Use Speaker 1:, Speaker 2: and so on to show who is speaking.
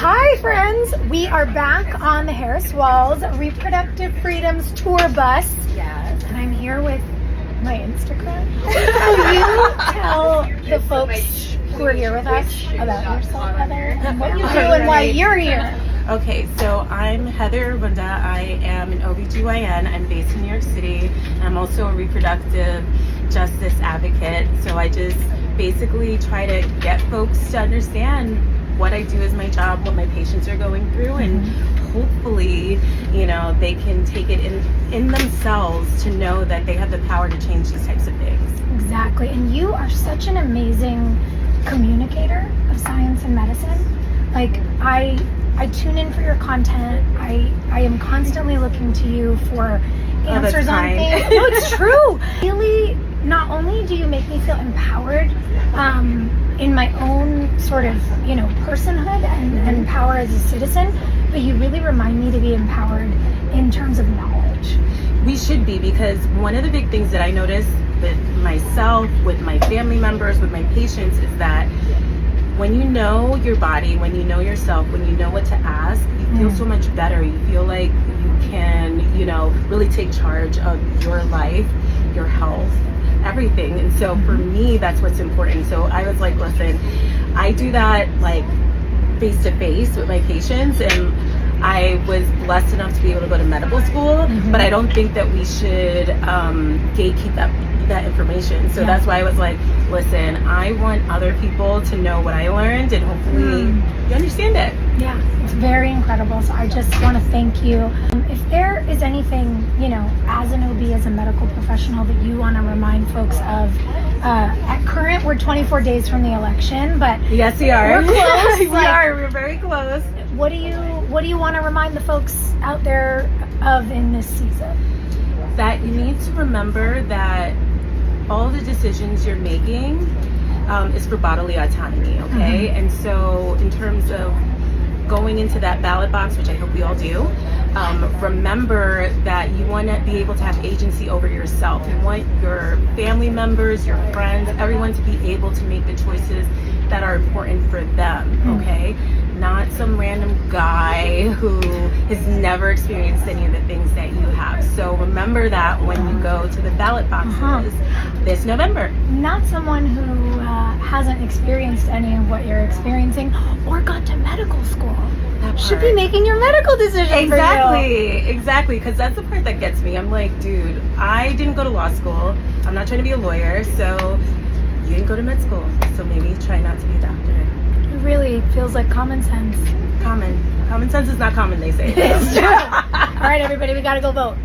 Speaker 1: Hi friends, we are back on the Harris Walls Reproductive Freedoms Tour Bus.
Speaker 2: Yes.
Speaker 1: And I'm here with my Instagram. Will you tell the folks who are here with us about yourself, Heather, and what you do and why you're here?
Speaker 2: Okay, so I'm Heather Bunda. I am an OBGYN. I'm based in New York City. I'm also a reproductive justice advocate. So I just basically try to get folks to understand what I do as my job, what my patients are going through, and hopefully, they can take it in themselves to know that they have the power to change these types of things.
Speaker 1: Exactly, and you are such an amazing communicator of science and medicine. Like, I tune in for your content. I am constantly looking to you for answers on things. No, it's true. Really, not only do you make me feel empowered in my own sort of, personhood and power as a citizen, but you really remind me to be empowered in terms of knowledge.
Speaker 2: We should be, because one of the big things that I notice with myself, with my family members, with my patients, is that when you know your body, when you know yourself, when you know what to ask, you feel so much better. You feel like you can, really take charge of your life, your health, everything. And so for me, that's what's important. So I was like, listen, I do that like face to face with my patients, and I was blessed enough to be able to go to medical school, but I don't think that we should gatekeep that information. So that's why I was like, listen, I want other people to know what I learned, and hopefully you understand it.
Speaker 1: Yeah, it's very incredible. So I just want to thank you. If there is anything, as an OB, as a medical professional, that you want to remind folks of, at current, we're 24 days from the election, but
Speaker 2: yes, we are.
Speaker 1: We're close.
Speaker 2: We are. We're very close.
Speaker 1: What do you want to remind the folks out there of in this season?
Speaker 2: That you need to remember that all the decisions you're making is for bodily autonomy, okay? And so in terms of going into that ballot box, which I hope we all do, remember that you want to be able to have agency over yourself. You want your family members, your friends, everyone to be able to make the choices that are important for them, okay? Not some random guy who has never experienced any of the things that you have. So remember that when you go to the ballot boxes this November.
Speaker 1: Not someone who hasn't experienced any of what you're experiencing or got to medical school. Should be making your medical decision.
Speaker 2: Exactly, because that's the part that gets me. I'm like, dude, I didn't go to law school. I'm not trying to be a lawyer, so you didn't go to med school, so maybe try not to be a doctor.
Speaker 1: It really feels like common sense.
Speaker 2: Common sense is not common, they say.
Speaker 1: It's true. All right, everybody, we gotta go vote.